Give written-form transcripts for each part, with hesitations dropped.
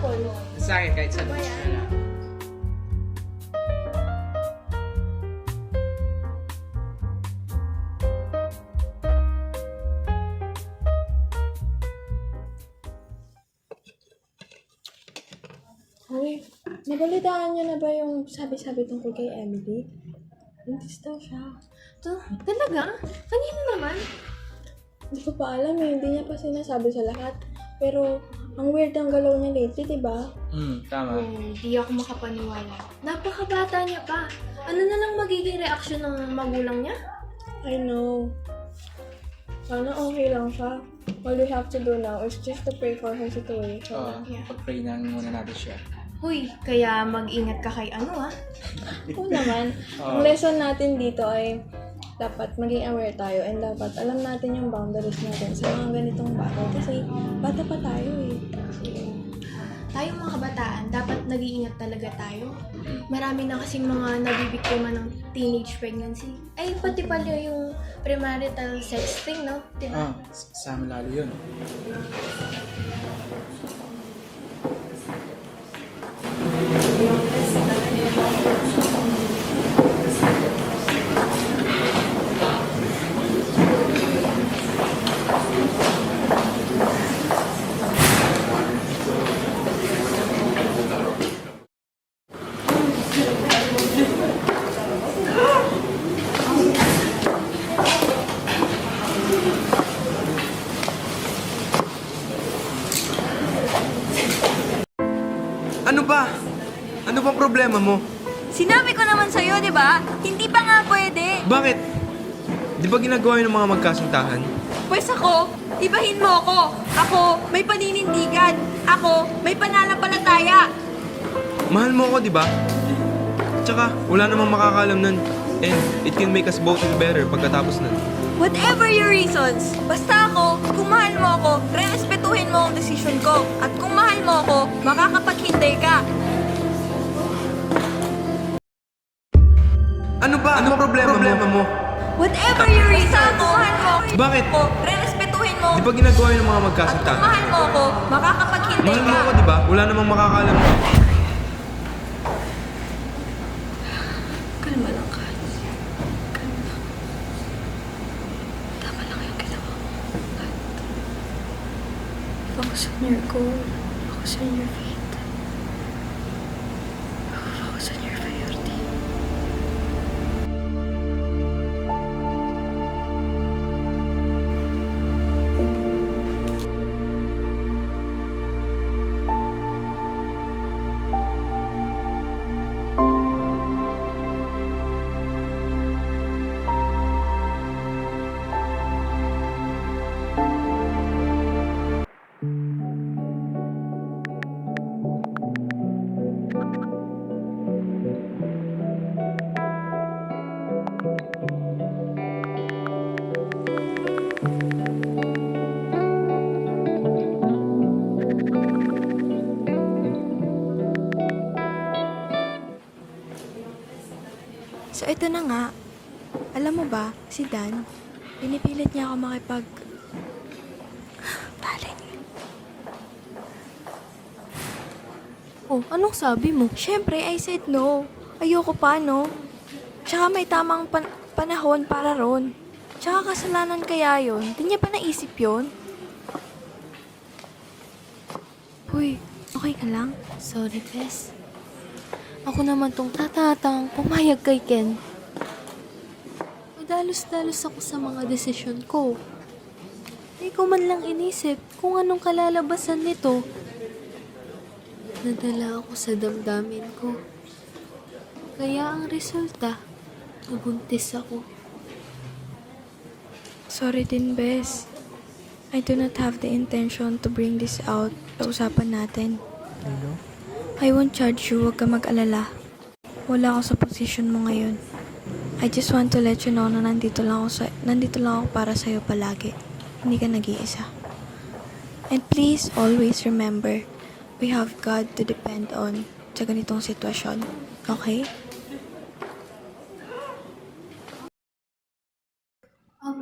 apple. Sa akin, kahit sa Ba lunch yan? na lang. Uy, nabalitaan niyo na ba yung sabi-sabi tungkol kay Emily? Buntis daw siya. Talaga? Kanino naman? Hindi ko pa alam eh, hindi niya pa sinasabi sa lahat. Pero, ang weird ang galaw niya lately, diba? Tama. Hindi ako makapaniwala. Napakabata niya pa. Ano na lang magiging reaksyon ng magulang niya? I know. Sana okay lang siya. All we have to do now is just to pray for her situation. Yeah. Pag-pray na muna natin siya. Huy, kaya mag-ingat ka kay ano Oo naman. Ang lesson natin dito ay dapat maging aware tayo and dapat alam natin yung boundaries natin sa mga ganitong bagay kasi bata pa tayo eh. Tayong mga kabataan, dapat nag-iingat talaga tayo. Marami na kasing mga nabibiktima ng teenage pregnancy. Ay, pati pala yung premarital sexting, no? Diba? Sa amin lalo yun. Ano ba? Ano bang problema mo? Sinabi ko naman sa'yo, di ba? Hindi pa nga pwede. Bakit? Di ba ginagawa yun ng mga magkasintahan? Pwes ako, ibahin mo ako. Ako, may paninindigan. Ako, may pananampalataya. Mahal mo ako, di ba? Tsaka, wala namang makakaalam nun. And it can make us both feel better pagkatapos nun. Whatever your reasons, basta ako, kung mahal mo ako, re-respetuhin mo ang desisyon ko. At kung mahal mo ako, makakapaghintay ka. Ano ba? Ano problema mo? Whatever your reasons, kung mahal mo ako, Bakit? re-respetuhin mo. Di ba ginagawa yun ng mga At kung magkasintahan? mahal mo ako, makakapaghintay Mahal mo ka. ako, di ba? Wala namang makakaalam. Kalma lang ka. Tama lang yung ginawa mo. Focus on your goal. Focus on your faith. Focus on your priority. So, ito na nga. Alam mo ba, si Dan, pinipilit niya ako Talen. Oh, anong sabi mo? Siyempre, I said no. Ayoko pa, no? Tsaka may tamang panahon para ron. Tsaka kasalanan kaya yun. Di niya pa naisip yun. Uy, okay ka lang? Sorry, Tess. Ako naman tong tatatang pumayag kay Ken. Madalos-dalos ako sa mga desisyon ko. Hindi ko man lang inisip kung anong kalalabasan nito. Nadala ako sa damdamin ko. Kaya ang resulta, nabuntis ako. Sorry din, Bes. I do not have the intention to bring this out sa usapan natin. I won't judge you, huwag ka mag-alala. Wala ako sa position mo ngayon. I just want to let you know na nandito lang ako para sa'yo palagi. Hindi ka nag-iisa. And please always remember, we have God to depend on sa ganitong sitwasyon. Okay?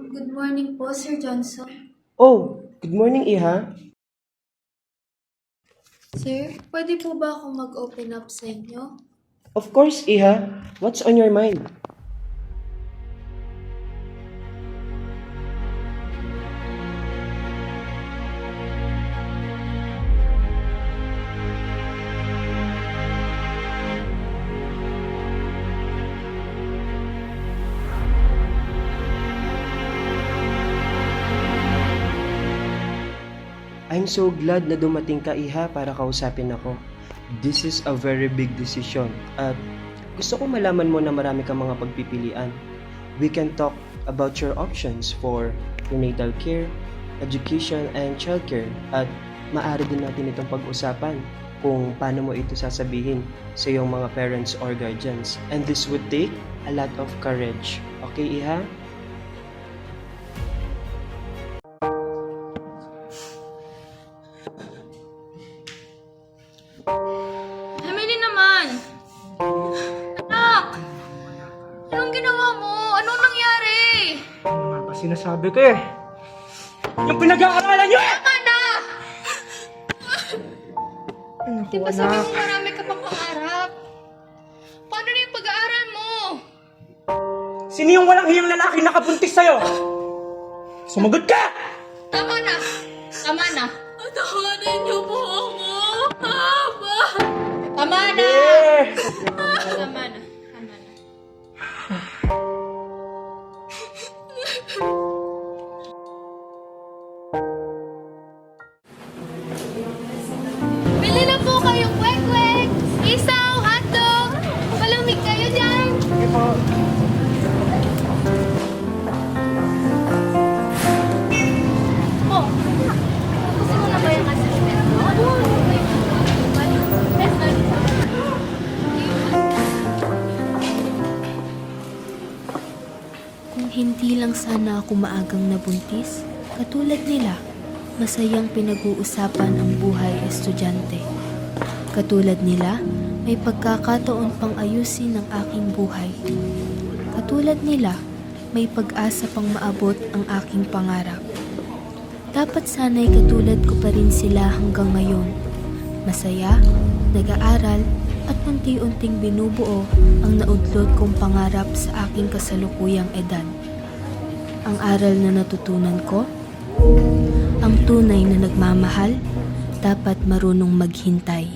Good morning po, Sir Johnson. Oh, good morning, Iha. Sir, pwede po ba akong mag-open up sa inyo? Of course, Iha. What's on your mind? I'm so glad na dumating ka, Iha, para kausapin ako. This is a very big decision at gusto ko malaman mo na marami kang mga pagpipilian. We can talk about your options for prenatal care, education, and childcare at maaari din natin itong pag-usapan kung paano mo ito sasabihin sa iyong mga parents or guardians. And this would take a lot of courage. Okay, Iha? Emily naman! Anak! Anong ginawa mo? Anong nangyari? Ano ba sinasabi ko eh? Yung pinag-aaralan nyo eh! Tama na! Naku, Di ba sabi anak. mo marami ka pang pangarap? Paano na yung pag-aaral mo? Sino yung walang hiyang lalaki nakabuntis sa'yo? Sumagot ka! Tama na! Tama na! Tahanin niyo po ako! Papa! Tama na! Eh! Tama na. Tama na. Bili na po kayong kwek-kwek, isaw, hotdog. Malamig kayo dyan. Oh, gusto mo na ba yung assistant mo? Kung hindi lang sana ako maagang nabuntis, katulad nila, masayang pinag-uusapan ang buhay estudyante. Katulad nila, may pagkakataon pang ayusin ang aking buhay. Katulad nila, may pag-asa pang maabot ang aking pangarap. Dapat sana'y katulad ko pa rin sila hanggang ngayon. Masaya, nag-aaral, at unti-unting binubuo ang naudlot kong pangarap sa aking kasalukuyang edad. Ang aral na natutunan ko, ang tunay na nagmamahal, dapat marunong maghintay.